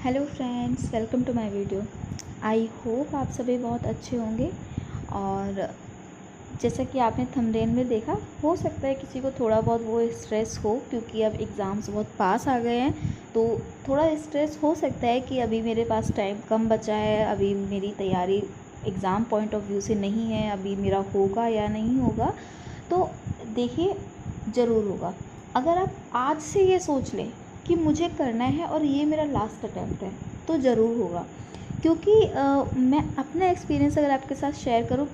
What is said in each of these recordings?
Hello friends, welcome to my video. I hope आप सभी बहुत अच्छे होंगे। और जैसा कि आपने थंबनेल में देखा, हो सकता है किसी को थोड़ा बहुत वो स्ट्रेस हो, क्योंकि अब एग्ज़ाम्स बहुत पास आ गए हैं। तो थोड़ा स्ट्रेस हो सकता है कि अभी मेरे पास टाइम कम बचा है, अभी मेरी तैयारी एग्ज़ाम पॉइंट ऑफ व्यू से नहीं है, अभी मेरा होगा या नहीं होगा। तो देखिए, ज़रूर होगा। अगर आप आज से ये सोच लें कि मुझे करना है और ये मेरा लास्ट अटैम्प्ट है, तो ज़रूर होगा। क्योंकि मैं अपना एक्सपीरियंस अगर आपके साथ शेयर करूँ,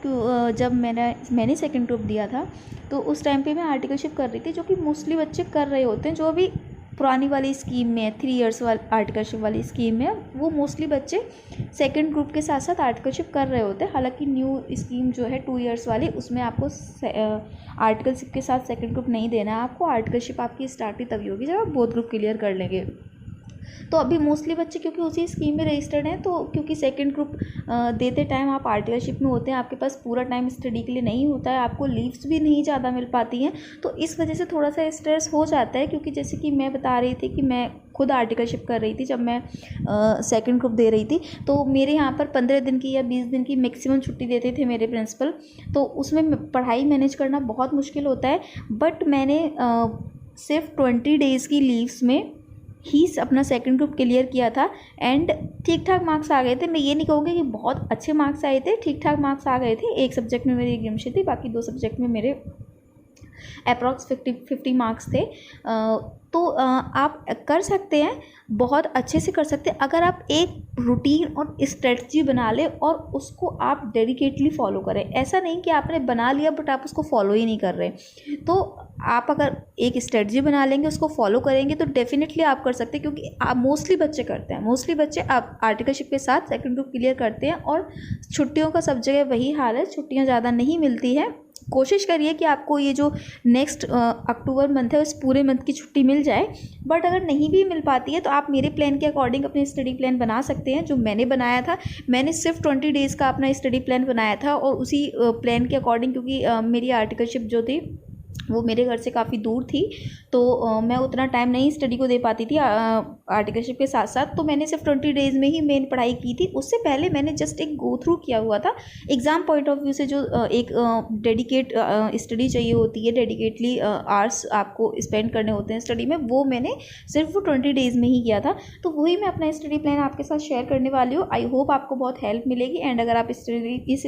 जब मैंने सेकंड ग्रुप दिया था, तो उस टाइम पे मैं आर्टिकलशिप कर रही थी, जो कि मोस्टली बच्चे कर रहे होते हैं। जो अभी पुरानी वाली स्कीम में है, 3 इयर्स वाली आर्टिकलशिप वाली स्कीम में, वो मोस्टली बच्चे सेकंड ग्रुप के साथ साथ आर्टिकलशिप कर रहे होते हैं। हालांकि न्यू स्कीम जो है 2 इयर्स वाली, उसमें आपको आर्टिकलशिप के साथ सेकंड ग्रुप नहीं देना है। आपको आर्टिकलशिप आपकी स्टार्ट ही तभी होगी जब आप बोथ ग्रुप क्लियर कर लेंगे। तो अभी मोस्टली बच्चे क्योंकि उसी स्कीम में रजिस्टर्ड हैं, तो क्योंकि सेकंड ग्रुप देते टाइम आप आर्टिकलशिप में होते हैं, आपके पास पूरा टाइम स्टडी के लिए नहीं होता है, आपको लीव्स भी नहीं ज़्यादा मिल पाती हैं। तो इस वजह से थोड़ा सा स्ट्रेस हो जाता है। क्योंकि जैसे कि मैं बता रही थी कि मैं खुद आर्टिकलशिप कर रही थी जब मैं सेकंड ग्रुप दे रही थी, तो मेरे यहाँ पर 15 दिन की या 20 दिन की मैक्सिमम छुट्टी देते थे मेरे प्रिंसिपल। तो उसमें पढ़ाई मैनेज करना बहुत मुश्किल होता है। बट मैंने सिर्फ 20 डेज़ की लीव्स में ही अपना सेकंड ग्रुप क्लियर किया था। एंड ठीक ठाक मार्क्स आ गए थे। मैं ये नहीं कहूँगी कि बहुत अच्छे मार्क्स आए थे, ठीक ठाक मार्क्स आ गए थे। एक सब्जेक्ट में मेरी एग्जाम्शन थी, बाकी 2 सब्जेक्ट में मेरे अप्रॉक्स 50 मार्क्स थे। तो आप कर सकते हैं, बहुत अच्छे से कर सकते हैं, अगर आप एक रूटीन और स्ट्रेटजी बना लें और उसको आप डेडिकेटली फॉलो करें। ऐसा नहीं कि आपने बना लिया बट आप उसको फॉलो ही नहीं कर रहे। तो आप अगर एक स्ट्रेटजी बना लेंगे, उसको फॉलो करेंगे, तो डेफिनेटली आप कर सकते हैं। क्योंकि आप मोस्टली बच्चे करते हैं, मोस्टली बच्चे आप आर्टिकलशिप के साथ सेकंड ग्रुप क्लियर करते हैं। और छुट्टियों का सब जगह वही हाल है, छुट्टियाँ ज़्यादा नहीं मिलती हैं। कोशिश करिए कि आपको ये जो नेक्स्ट अक्टूबर मंथ है, उस पूरे मंथ की छुट्टी मिल जाए। बट अगर नहीं भी मिल पाती है, तो आप मेरे प्लान के अकॉर्डिंग अपने स्टडी प्लान बना सकते हैं, जो मैंने बनाया था। मैंने सिर्फ 20 डेज़ का अपना स्टडी प्लान बनाया था, और उसी प्लान के अकॉर्डिंग, क्योंकि मेरी आर्टिकलशिप जो थी वो मेरे घर से काफ़ी दूर थी, तो मैं उतना टाइम नहीं स्टडी को दे पाती थी आर्टिकलशिप के साथ साथ। तो मैंने सिर्फ 20 डेज़ में ही मेन पढ़ाई की थी। उससे पहले मैंने जस्ट एक गो थ्रू किया हुआ था एग्ज़ाम पॉइंट ऑफ व्यू से। जो एक डेडिकेट स्टडी चाहिए होती है, डेडिकेटली आवर्स आपको स्पेंड करने होते हैं स्टडी में, वो मैंने सिर्फ 20 डेज़ में ही किया था। तो वही मैं अपना स्टडी प्लान आपके साथ शेयर करने वाली हूँ। आई होप आपको बहुत हेल्प मिलेगी। एंड अगर आप इस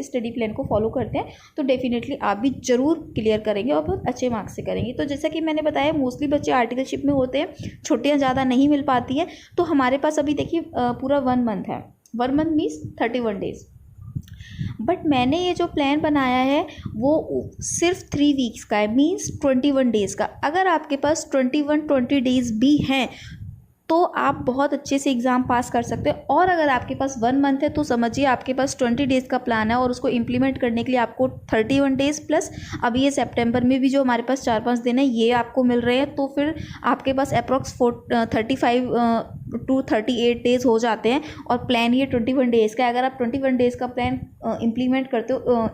स्टडी प्लान को फॉलो करते हैं, तो डेफिनेटली आप भी ज़रूर क्लियर करेंगे और बहुत अच्छे मार्क्स से करेंगे। तो जैसा कि मैंने बताया, मोस्टली बच्चे आर्टिकलशिप में होते हैं, छुट्टियां ज़्यादा नहीं मिल पाती है। तो हमारे पास अभी देखिए पूरा 1 मंथ है। 1 मंथ मीन्स 31 डेज़। बट मैंने ये जो प्लान बनाया है वो सिर्फ 3 वीक्स का है, मीन्स 21 डेज़ का। अगर आपके पास 20 डेज़ भी हैं, तो आप बहुत अच्छे से एग्ज़ाम पास कर सकते हैं। और अगर आपके पास 1 मंथ है, तो समझिए आपके पास 20 डेज़ का प्लान है, और उसको इम्प्लीमेंट करने के लिए आपको 31 डेज़ प्लस अभी ये सितंबर में भी जो हमारे पास 4-5 दिन है, ये आपको मिल रहे हैं। तो फिर आपके पास अप्रॉक्स 35 टू 38 डेज़ हो जाते हैं। और प्लान ये 21 डेज़ का है। अगर आप 21 डेज़ का प्लान इम्प्लीमेंट करते हो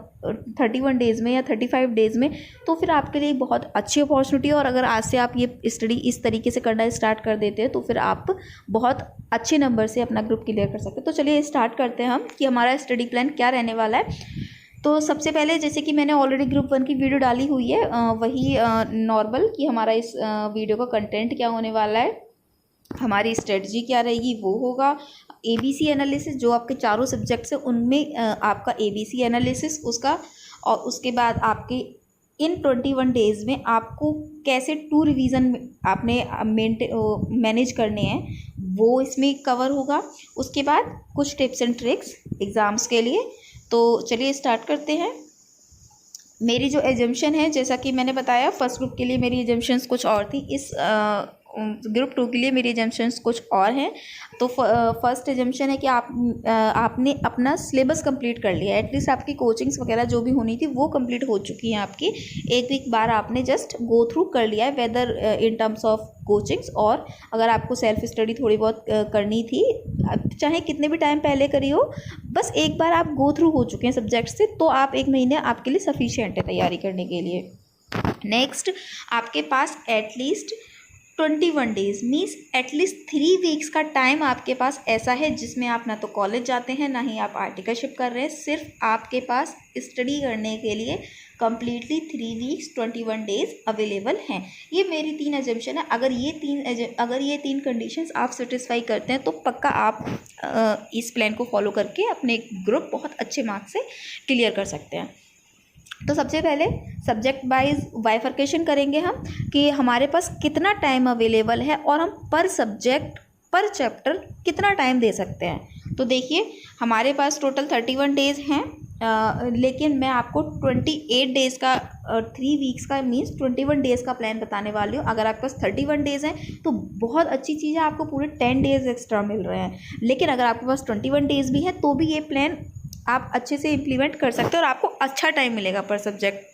31 डेज़ में या 35 डेज़ में, तो फिर आपके लिए बहुत अच्छी अपॉर्चुनिटी है। और अगर आज से आप ये स्टडी इस तरीके से करना स्टार्ट कर देते हैं, तो फिर आप बहुत अच्छे नंबर से अपना ग्रुप क्लियर कर सकते हैं। तो चलिए स्टार्ट करते हैं हम कि हमारा स्टडी प्लान क्या रहने वाला है। तो सबसे पहले, जैसे कि मैंने ऑलरेडी ग्रुप 1 की वीडियो डाली हुई है, वही नॉर्मल कि हमारा इस वीडियो का कंटेंट क्या होने वाला है, हमारी स्ट्रेटजी क्या रहेगी, वो होगा ABC एनालिसिस। जो आपके चारों सब्जेक्ट्स हैं, उनमें आपका ABC एनालिसिस उसका, और उसके बाद आपके इन 21 डेज़ में आपको कैसे 2 रिवीजन आपने मैनेज करने हैं, वो इसमें कवर होगा। उसके बाद कुछ टिप्स एंड ट्रिक्स एग्ज़ाम्स के लिए। तो चलिए स्टार्ट करते हैं। मेरी जो एजम्पशन है, जैसा कि मैंने बताया, फर्स्ट ग्रुप के लिए मेरी एजम्पशंस कुछ और थी, इस ग्रुप 2 के लिए मेरी एजम्पशंस कुछ और हैं। तो फर्स्ट एजम्पशन है कि आपने अपना सिलेबस कंप्लीट कर लिया है। एटलीस्ट आपकी कोचिंग्स वगैरह जो भी होनी थी वो कंप्लीट हो चुकी हैं आपकी। एक वीक बार आपने जस्ट गो थ्रू कर लिया है, whether in terms of coachings, और अगर आपको सेल्फ स्टडी थोड़ी बहुत करनी थी, चाहे कितने भी टाइम पहले करी हो, बस एक बार आप गो थ्रू हो चुके हैं सब्जेक्ट से, तो आप 1 महीने आपके लिए सफिशिएंट है तैयारी करने के लिए। नेक्स्ट, आपके पास at least 21 days means at least 3 weeks का टाइम आपके पास ऐसा है जिसमें आप ना तो कॉलेज जाते हैं ना ही आप आर्टिकलशिप कर रहे हैं, सिर्फ आपके पास स्टडी करने के लिए कम्प्लीटली 3 वीक्स 21 डेज़ अवेलेबल हैं। ये मेरी 3 एजम्पशन है। अगर ये तीन कंडीशंस आप सेटिस्फाई करते हैं तो पक्का आप इस प्लान को फॉलो करके अपने ग्रुप बहुत अच्छे मार्क्स से क्लियर कर सकते हैं। तो सबसे पहले सब्जेक्ट वाइज बाइफर्केशन करेंगे हम कि हमारे पास कितना टाइम अवेलेबल है और हम पर सब्जेक्ट पर चैप्टर कितना टाइम दे सकते हैं। तो देखिए हमारे पास टोटल 31 डेज़ हैं, लेकिन मैं आपको 28 डेज़ का 3 वीक्स का मीन्स 21 डेज़ का प्लान बताने वाली हूँ। अगर आपके पास 31 डेज़ हैं तो बहुत अच्छी चीज़ है, आपको पूरे 10 डेज़ एक्स्ट्रा मिल रहे हैं। लेकिन अगर आपके पास 21 डेज़ भी है तो भी ये प्लान आप अच्छे से इम्प्लीमेंट कर सकते हो और आपको अच्छा टाइम मिलेगा पर सब्जेक्ट।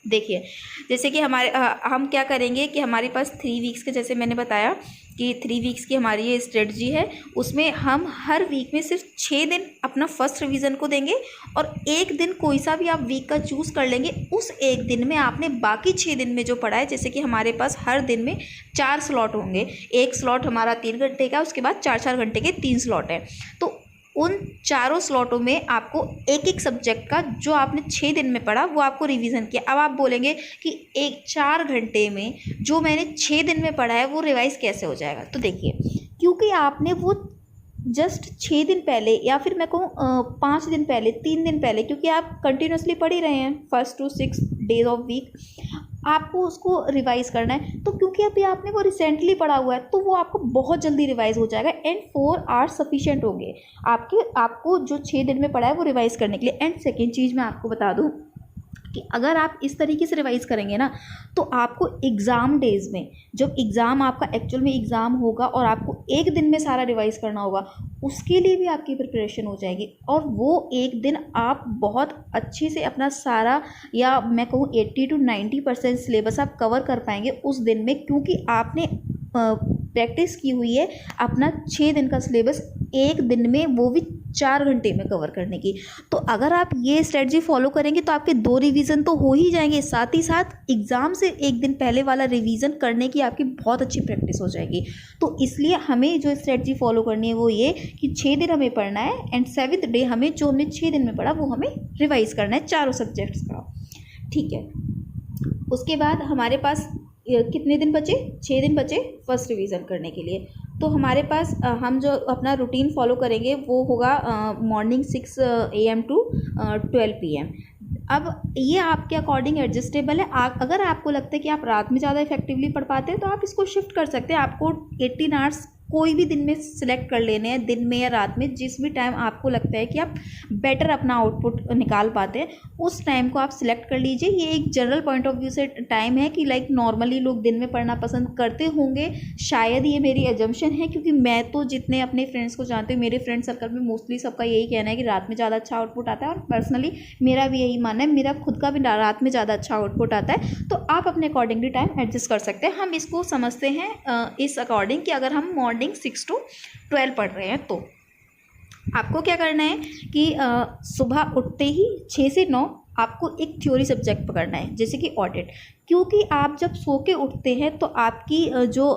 देखिए जैसे कि हम क्या करेंगे कि हमारे पास 3 वीक्स के, जैसे मैंने बताया कि 3 वीक्स की हमारी ये स्ट्रेटजी है, उसमें हम हर वीक में सिर्फ 6 दिन अपना फर्स्ट रिवीजन को देंगे और एक दिन कोई सा भी आप वीक का चूज़ कर लेंगे। उस एक दिन में आपने बाकी 6 दिन में जो पढ़ा है, जैसे कि हमारे पास हर दिन में 4 स्लॉट होंगे, एक स्लॉट हमारा 3 घंटे का, उसके बाद 4-4 घंटे के 3 स्लॉट हैं। तो उन चारों स्लॉटों में आपको एक एक सब्जेक्ट का जो आपने 6 दिन में पढ़ा वो आपको रिवीजन किया। अब आप बोलेंगे कि 4 घंटे में जो मैंने 6 दिन में पढ़ा है वो रिवाइज कैसे हो जाएगा। तो देखिए क्योंकि आपने वो जस्ट 6 दिन पहले या फिर मैं कहूँ 5 दिन पहले, 3 दिन पहले, क्योंकि आप कंटिन्यूसली पढ़ ही रहे हैं 1 to 6 डेज ऑफ वीक, आपको उसको रिवाइज़ करना है। तो क्योंकि अभी आपने वो रिसेंटली पढ़ा हुआ है तो वो आपको बहुत जल्दी रिवाइज़ हो जाएगा एंड 4 आवर्स सफिशिएंट होंगे आपको जो 6 दिन में पढ़ा है वो रिवाइज़ करने के लिए। एंड सेकेंड चीज़ मैं आपको बता दूँ कि अगर आप इस तरीके से रिवाइज़ करेंगे ना तो आपको एग्ज़ाम डेज़ में, जब एग्ज़ाम आपका एक्चुअल में एग्ज़ाम होगा और आपको एक दिन में सारा रिवाइज़ करना होगा, उसके लिए भी आपकी प्रिपरेशन हो जाएगी और वो एक दिन आप बहुत अच्छे से अपना सारा, या मैं कहूँ 80 to 90% सिलेबस आप कवर कर पाएंगे उस दिन में, क्योंकि आपने प्रैक्टिस की हुई है अपना 6 दिन का सिलेबस एक दिन में, वो भी 4 घंटे में कवर करने की। तो अगर आप ये स्ट्रेटजी फॉलो करेंगे तो आपके 2 रिवीजन तो हो ही जाएंगे, साथ ही साथ एग्ज़ाम से एक दिन पहले वाला रिवीजन करने की आपकी बहुत अच्छी प्रैक्टिस हो जाएगी। तो इसलिए हमें जो स्ट्रेटजी फॉलो करनी है वो ये कि 6 दिन हमें पढ़ना है एंड 7th डे हमें जो हमने 6 दिन में पढ़ा वो हमें रिवाइज़ करना है चारों सब्जेक्ट्स का। ठीक है, उसके बाद हमारे पास कितने दिन बचे? 6 दिन बचे फर्स्ट रिवीजन करने के लिए। तो हमारे पास हम जो अपना रूटीन फॉलो करेंगे वो होगा मॉर्निंग 6 AM to 12 PM। अब ये आपके अकॉर्डिंग एडजस्टेबल है। अगर आपको लगता है कि आप रात में ज़्यादा इफेक्टिवली पढ़ पाते हैं तो आप इसको शिफ्ट कर सकते हैं। आपको 18 आवर्स कोई भी दिन में सिलेक्ट कर लेने हैं, दिन में या रात में, जिस भी टाइम आपको लगता है कि आप बेटर अपना आउटपुट निकाल पाते हैं उस टाइम को आप सिलेक्ट कर लीजिए। ये एक जनरल पॉइंट ऑफ व्यू से टाइम है कि लाइक नॉर्मली लोग दिन में पढ़ना पसंद करते होंगे, शायद ये मेरी एजम्पशन है, क्योंकि मैं तो जितने अपने फ्रेंड्स को जानती हूँ, मेरे फ्रेंड सर्कल में मोस्टली सबका यही कहना है कि रात में ज़्यादा अच्छा आउटपुट आता है और पर्सनली मेरा भी यही मानना है, मेरा खुद का भी रात में ज़्यादा अच्छा आउटपुट आता है। तो आप अपने अकॉर्डिंगली टाइम एडजस्ट कर सकते हैं। हम इसको समझते हैं इस अकॉर्डिंग कि अगर हम मॉर्निंग 6 to 12 पढ़ रहे हैं तो आपको क्या करना है कि सुबह उठते ही 6 से 9 आपको एक थ्योरी सब्जेक्ट पकड़ना है, जैसे कि ऑडिट। क्योंकि आप जब सो के उठते हैं तो आपकी जो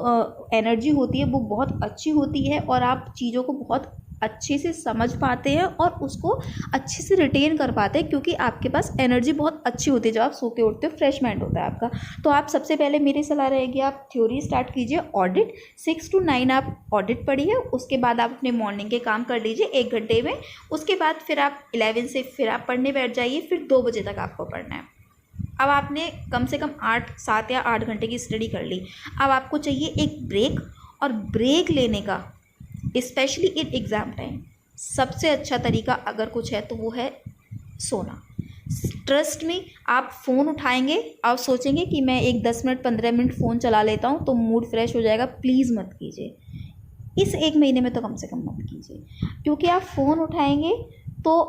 एनर्जी होती है वो बहुत अच्छी होती है और आप चीज़ों को बहुत अच्छे से समझ पाते हैं और उसको अच्छे से रिटेन कर पाते हैं, क्योंकि आपके पास एनर्जी बहुत अच्छी होती है जब आप सो के उठते हो, फ्रेश माइंड होता है आपका। तो आप सबसे पहले मेरी सलाह रहेगी आप थ्योरी स्टार्ट कीजिए, ऑडिट 6 to 9 आप ऑडिट पढ़िए, उसके बाद आप अपने मॉर्निंग के काम कर लीजिए 1 घंटे में। उसके बाद फिर आप 11 से फिर आप पढ़ने बैठ जाइए, फिर 2 बजे तक आपको पढ़ना है। अब आपने कम से कम 7 या 8 घंटे की स्टडी कर ली। अब आपको चाहिए एक ब्रेक, और ब्रेक लेने का स्पेशली इन एग्ज़ाम टाइम सबसे अच्छा तरीका अगर कुछ है तो वो है सोना। ट्रस्ट में, आप फ़ोन उठाएंगे, आप सोचेंगे कि मैं एक 10 मिनट 15 मिनट फ़ोन चला लेता हूँ तो मूड फ्रेश हो जाएगा। प्लीज़ मत कीजिए, इस 1 महीने में तो कम से कम मत कीजिए, क्योंकि आप फ़ोन उठाएंगे तो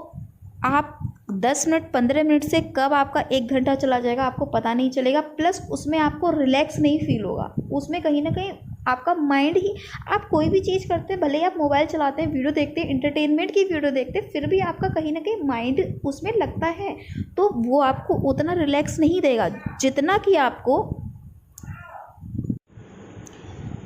आप 10 मिनट 15 मिनट से कब आपका 1 घंटा चला जाएगा आपको पता नहीं चलेगा। प्लस उसमें आपको रिलैक्स नहीं फील होगा, उसमें कहीं ना कहीं आपका माइंड ही, आप कोई भी चीज़ करते हैं, भले ही आप मोबाइल चलाते हैं, वीडियो देखते हैं, इंटरटेनमेंट की वीडियो देखते हैं, फिर भी आपका कहीं ना कहीं माइंड उसमें लगता है, तो वो आपको उतना रिलैक्स नहीं देगा जितना कि आपको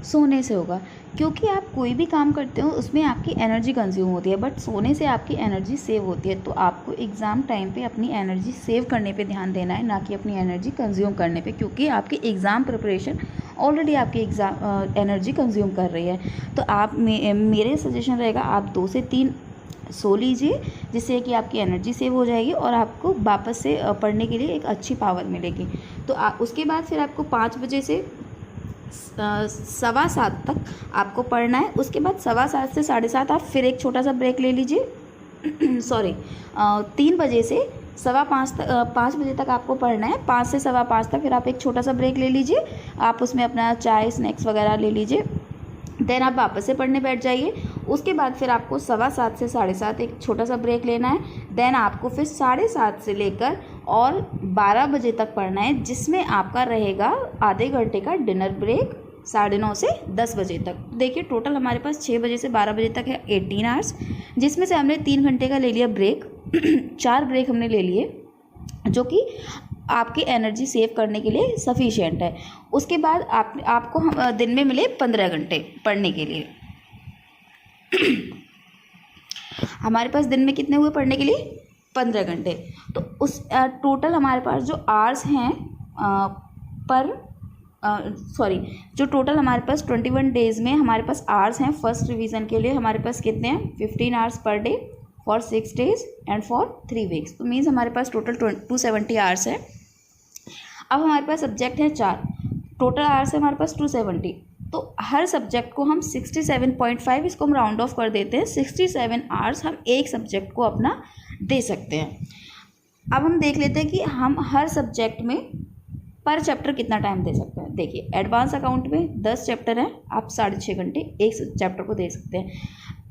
सोने से होगा, क्योंकि आप कोई भी काम करते हो उसमें आपकी एनर्जी कंज्यूम होती है, बट सोने से आपकी एनर्जी सेव होती है। तो आपको एग्ज़ाम टाइम पे अपनी एनर्जी सेव करने पे ध्यान देना है, ना कि अपनी एनर्जी कंज्यूम करने पे, क्योंकि आपकी एग्ज़ाम प्रिपरेशन ऑलरेडी आपकी एग्ज़ाम एनर्जी कंज्यूम कर रही है। तो आप मेरे सजेशन रहेगा आप 2 से 3 सो लीजिए, जिससे कि आपकी एनर्जी सेव हो जाएगी और आपको वापस से पढ़ने के लिए एक अच्छी पावर मिलेगी। तो उसके बाद फिर आपको 5 बजे से 7:15 तक आपको पढ़ना है। उसके बाद 7:15 से 7:30 आप फिर एक छोटा सा ब्रेक ले लीजिए सॉरी 3 बजे से 5 बजे तक आपको पढ़ना है। 5 से 5:15 तक फिर आप एक छोटा सा ब्रेक ले लीजिए, आप उसमें अपना चाय स्नैक्स वगैरह ले लीजिए, देन आप वापस से पढ़ने बैठ जाइए। उसके बाद फिर आपको 7:15 से 7:30 एक छोटा सा ब्रेक लेना है, देन आपको फिर 7:30 से लेकर और 12 बजे तक पढ़ना है, जिसमें आपका रहेगा आधे घंटे का डिनर ब्रेक 9:30 से 10 बजे तक। देखिए टोटल हमारे पास 6 बजे से 12 बजे तक है 18 आवर्स, जिसमें से हमने 3 घंटे का ले लिया ब्रेक 4 ब्रेक हमने ले लिए, जो कि आपकी एनर्जी सेव करने के लिए सफिशिएंट है। उसके बाद आपको दिन में मिले 15 घंटे पढ़ने के लिए। हमारे पास दिन में कितने हुए पढ़ने के लिए? 15 घंटे। तो उस टोटल हमारे पास जो आवर्स हैं जो टोटल हमारे पास 21 डेज़ में हमारे पास आवर्स हैं फर्स्ट रिवीजन के लिए, हमारे पास कितने हैं? 15 hours per day for 6 days and for 3 weeks. तो मीन्स हमारे पास टोटल 270 आवर्स है। अब हमारे पास सब्जेक्ट हैं 4, टोटल आवर्स है हमारे पास 270। तो हर सब्जेक्ट को हम 67.5, इसको हम राउंड ऑफ कर देते हैं, 67 आवर्स हम एक सब्जेक्ट को अपना दे सकते हैं। अब हम देख लेते हैं कि हम हर सब्जेक्ट में पर चैप्टर कितना टाइम दे सकते हैं। देखिए एडवांस अकाउंट में 10 चैप्टर हैं, आप 6.5 घंटे एक चैप्टर को दे सकते हैं।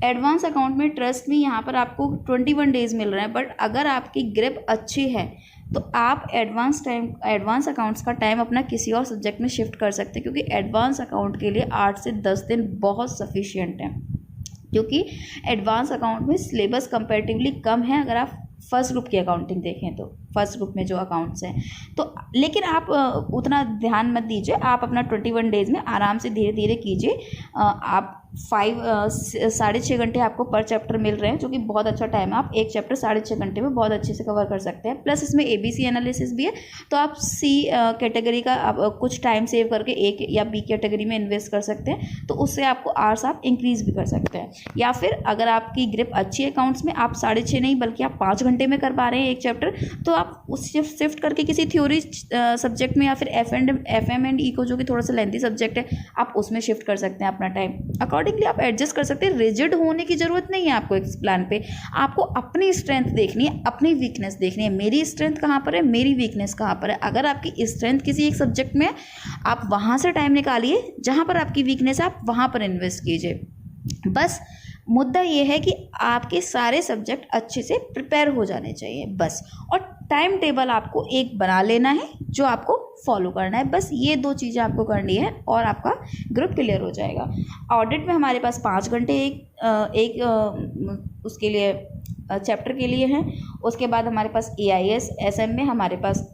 एडवांस अकाउंट में ट्रस्ट में यहाँ पर आपको 21 डेज़ मिल रहे हैं, बट अगर आपकी ग्रिप अच्छी है तो आप एडवांस अकाउंट्स का टाइम अपना किसी और सब्जेक्ट में शिफ्ट कर सकते हैं, क्योंकि एडवांस अकाउंट के लिए 8 से 10 दिन बहुत सफिशिएंट हैं, क्योंकि एडवांस अकाउंट में सिलेबस कंपैरेटिवली कम है। अगर आप फर्स्ट ग्रुप की अकाउंटिंग देखें तो फर्स्ट ग्रुप में जो अकाउंट्स हैं तो, लेकिन आप उतना ध्यान मत दीजिए, आप अपना 21 डेज़ में आराम से धीरे धीरे कीजिए। आप 6.5 घंटे आपको पर चैप्टर मिल रहे हैं, जो कि बहुत अच्छा टाइम है। आप एक चैप्टर 6.5 घंटे में बहुत अच्छे से कवर कर सकते हैं। प्लस इसमें ABC एनालिसिस भी है, तो आप C कैटेगरी का आप कुछ टाइम सेव करके A या B कैटेगरी में इन्वेस्ट कर सकते हैं, तो उससे आपको आवर्स आप इंक्रीज़ भी कर सकते हैं। या फिर अगर आपकी ग्रिप अच्छी है अकाउंट्स में, आप 6.5 नहीं बल्कि आप 5 घंटे में कर पा रहे हैं एक चैप्टर, तो आप उस शिफ्ट करके किसी थ्योरी सब्जेक्ट में, या फिर FM एंड E को, जो कि थोड़ा सा लेंथी सब्जेक्ट है, आप उसमें शिफ्ट कर सकते हैं अपना टाइम। अकॉर्डिंगली आप एडजस्ट कर सकते हैं। रिजिड होने की ज़रूरत नहीं है आपको इस प्लान पे। आपको अपनी स्ट्रेंथ देखनी है, अपनी वीकनेस देखनी है। मेरी स्ट्रेंथ कहाँ पर है, मेरी वीकनेस कहाँ पर है। अगर आपकी स्ट्रेंथ किसी एक सब्जेक्ट में है, आप वहाँ से टाइम निकालिए, जहाँ पर आपकी वीकनेस है आप वहाँ पर इन्वेस्ट कीजिए। बस मुद्दा ये है कि आपके सारे सब्जेक्ट अच्छे से प्रिपेयर हो जाने चाहिए बस, और टाइम टेबल आपको एक बना लेना है जो आपको फॉलो करना है। बस ये 2 चीज़ें आपको करनी है और आपका ग्रुप क्लियर हो जाएगा। ऑडिट में हमारे पास 5 घंटे उसके लिए चैप्टर के लिए हैं। उसके बाद हमारे पास AIS SM में हमारे पास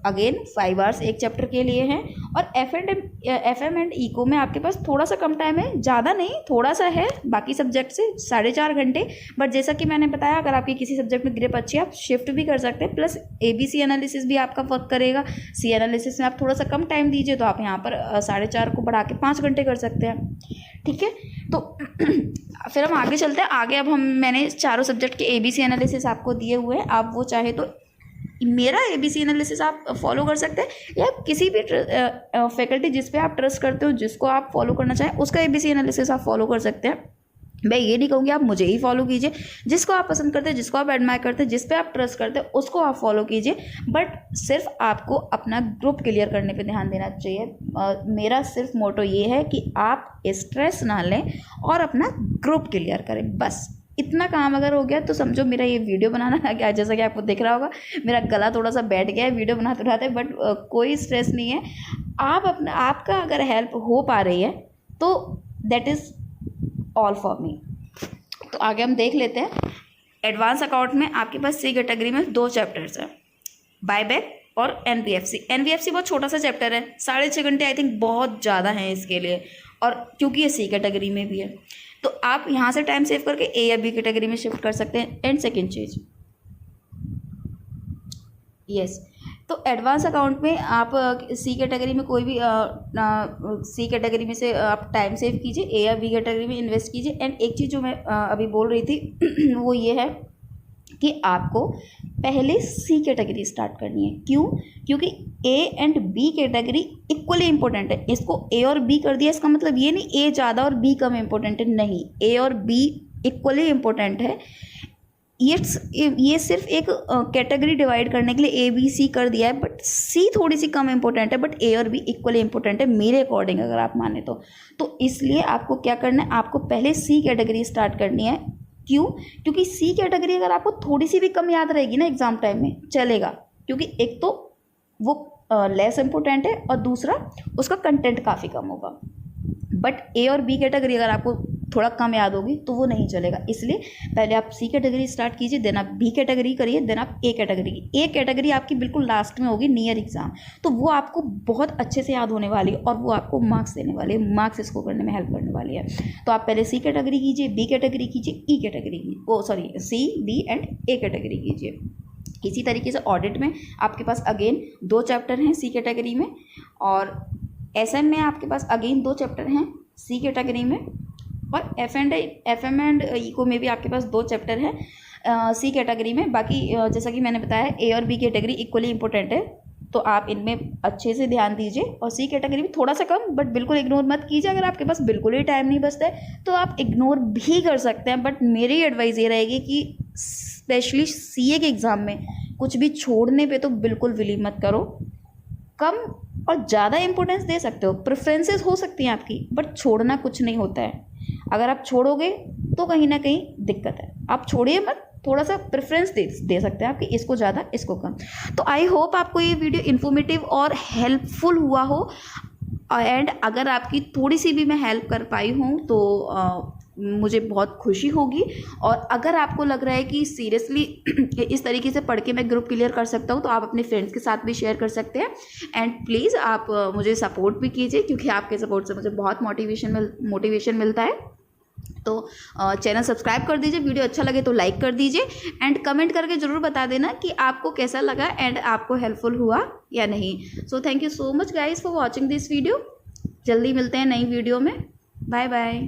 अगेन 5 आवर्स एक चैप्टर के लिए हैं। और FM एंड इको में आपके पास थोड़ा सा कम टाइम है, ज़्यादा नहीं, थोड़ा सा है बाकी सब्जेक्ट से, 4.5 घंटे। बट जैसा कि मैंने बताया, अगर आपकी किसी सब्जेक्ट में ग्रिप अच्छी है आप शिफ्ट भी कर सकते हैं। प्लस ABC एनालिसिस भी आपका वर्क करेगा। C एनालिसिस में आप थोड़ा सा कम टाइम दीजिए, तो आप यहाँ पर 4.5 को बढ़ा के 5 घंटे कर सकते हैं। ठीक है, तो फिर हम आगे चलते हैं। आगे अब मैंने चारों सब्जेक्ट के ABC एनालिसिस आपको दिए हुए हैं। आप वो चाहे तो मेरा ABC एनालिसिस आप फॉलो कर सकते हैं, या किसी भी फैकल्टी जिस पे आप ट्रस्ट करते हो, जिसको आप फॉलो करना चाहें, उसका ABC एनालिसिस आप फॉलो कर सकते हैं। मैं ये नहीं कहूँगी आप मुझे ही फॉलो कीजिए, जिसको आप पसंद करते हैं, जिसको आप एडमायर करते हैं, जिस पे आप ट्रस्ट करते हैं, उसको आप फॉलो कीजिए। बट सिर्फ आपको अपना ग्रुप क्लियर करने पे ध्यान देना चाहिए। मेरा सिर्फ मोटो ये है कि आप स्ट्रेस ना लें और अपना ग्रुप क्लियर करें। बस इतना काम अगर हो गया तो समझो मेरा ये वीडियो बनाना आ गया। जैसा कि आपको दिख रहा होगा मेरा गला थोड़ा सा बैठ गया है वीडियो बनाते बनाते, बट कोई स्ट्रेस नहीं है। आपका अगर हेल्प हो पा रही है तो that is all for me. तो आगे हम देख लेते हैं। एडवांस अकाउंट में आपके पास C कैटेगरी में 2 चैप्टर्स हैं, बायबैक और NBFC। NBFC बहुत छोटा सा चैप्टर है, 6.5 घंटे आई थिंक बहुत ज़्यादा है इसके लिए। और क्योंकि ये सी कैटेगरी में भी है, तो आप यहाँ से टाइम सेव करके ए या बी कैटेगरी में शिफ्ट कर सकते हैं। एंड सेकेंड चीज़, यस, तो एडवांस अकाउंट में आप सी कैटेगरी में कोई भी सी कैटेगरी में से आप टाइम सेव कीजिए, ए या बी कैटेगरी में इन्वेस्ट कीजिए। एंड एक चीज़ जो मैं अभी बोल रही थी वो ये है कि आपको पहले सी कैटेगरी स्टार्ट करनी है। क्यों? क्योंकि A and B category equally important है। इसको ए और बी कर दिया, इसका मतलब ये नहीं ए ज़्यादा और बी कम इंपॉर्टेंट है, नहीं, ए और बी इक्वली इंपॉर्टेंट है। ये सिर्फ एक कैटेगरी डिवाइड करने के लिए ए बी सी कर दिया है, बट सी थोड़ी सी कम इंपॉर्टेंट है, बट ए और बी इक्वली इंपॉर्टेंट है मेरे अकॉर्डिंग, अगर आप माने तो इसलिए आपको क्या करना है, आपको पहले सी कैटेगरी स्टार्ट करनी है। क्यों? क्योंकि सी कैटेगरी अगर आपको थोड़ी सी भी कम याद रहेगी ना एग्जाम टाइम में चलेगा, क्योंकि एक तो वो लेस इंपॉर्टेंट है और दूसरा उसका कंटेंट काफ़ी कम होगा। बट ए और बी कैटेगरी अगर आपको थोड़ा कम याद होगी तो वो नहीं चलेगा। इसलिए पहले आप सी कैटेगरी स्टार्ट कीजिए, देन आप बी कैटेगरी करिए, देन आप ए कैटेगरी की। ए कैटेगरी आपकी बिल्कुल लास्ट में होगी नियर एग्जाम, तो वो आपको बहुत अच्छे से याद होने वाली है और वो आपको मार्क्स देने वाली है, मार्क्स इसको करने में हेल्प करने वाली है। तो आप पहले सी कैटेगरी कीजिए, बी कैटेगरी कीजिए, E category C B and A category कीजिए। इसी तरीके से ऑडिट में आपके पास अगेन 2 चैप्टर हैं सी कैटेगरी में, और एसएम में आपके पास अगेन 2 चैप्टर हैं सी कैटेगरी में, और एफएम एंड इको में भी आपके पास 2 चैप्टर हैं सी कैटेगरी में। बाकी जैसा कि मैंने बताया ए और बी कैटेगरी इक्वली इंपॉर्टेंट है, तो आप इनमें अच्छे से ध्यान दीजिए। और सी कैटेगरी में थोड़ा सा कम, बट बिल्कुल इग्नोर मत कीजिए। अगर आपके पास बिल्कुल ही टाइम नहीं बचता है तो आप इग्नोर भी कर सकते हैं, बट मेरी एडवाइस ये रहेगी कि स्पेशली सीए के एग्ज़ाम में कुछ भी छोड़ने पे तो बिल्कुल बिलीव मत करो। कम और ज़्यादा इंपॉर्टेंस दे सकते हो, प्रेफरेंसेस हो सकती हैं आपकी, बट छोड़ना कुछ नहीं होता है। अगर आप छोड़ोगे तो कहीं ना कहीं दिक्कत है, आप छोड़िए मत, थोड़ा सा प्रेफरेंस दे सकते हैं आपकी, इसको ज़्यादा इसको कम। तो आई होप आपको ये वीडियो इन्फॉर्मेटिव और हेल्पफुल हुआ हो, एंड अगर आपकी थोड़ी सी भी मैं हेल्प कर पाई हूँ तो मुझे बहुत खुशी होगी। और अगर आपको लग रहा है कि सीरियसली इस तरीके से पढ़ के मैं ग्रुप क्लियर कर सकता हूँ, तो आप अपने फ्रेंड्स के साथ भी शेयर कर सकते हैं। एंड प्लीज़ आप मुझे सपोर्ट भी कीजिए, क्योंकि आपके सपोर्ट से मुझे बहुत मोटिवेशन मिलता है। तो चैनल सब्सक्राइब कर दीजिए, वीडियो अच्छा लगे तो लाइक कर दीजिए, एंड कमेंट करके ज़रूर बता देना कि आपको कैसा लगा एंड आपको हेल्पफुल हुआ या नहीं। So thank you so much guys for watching this video. जल्दी मिलते हैं नई वीडियो में। Bye bye.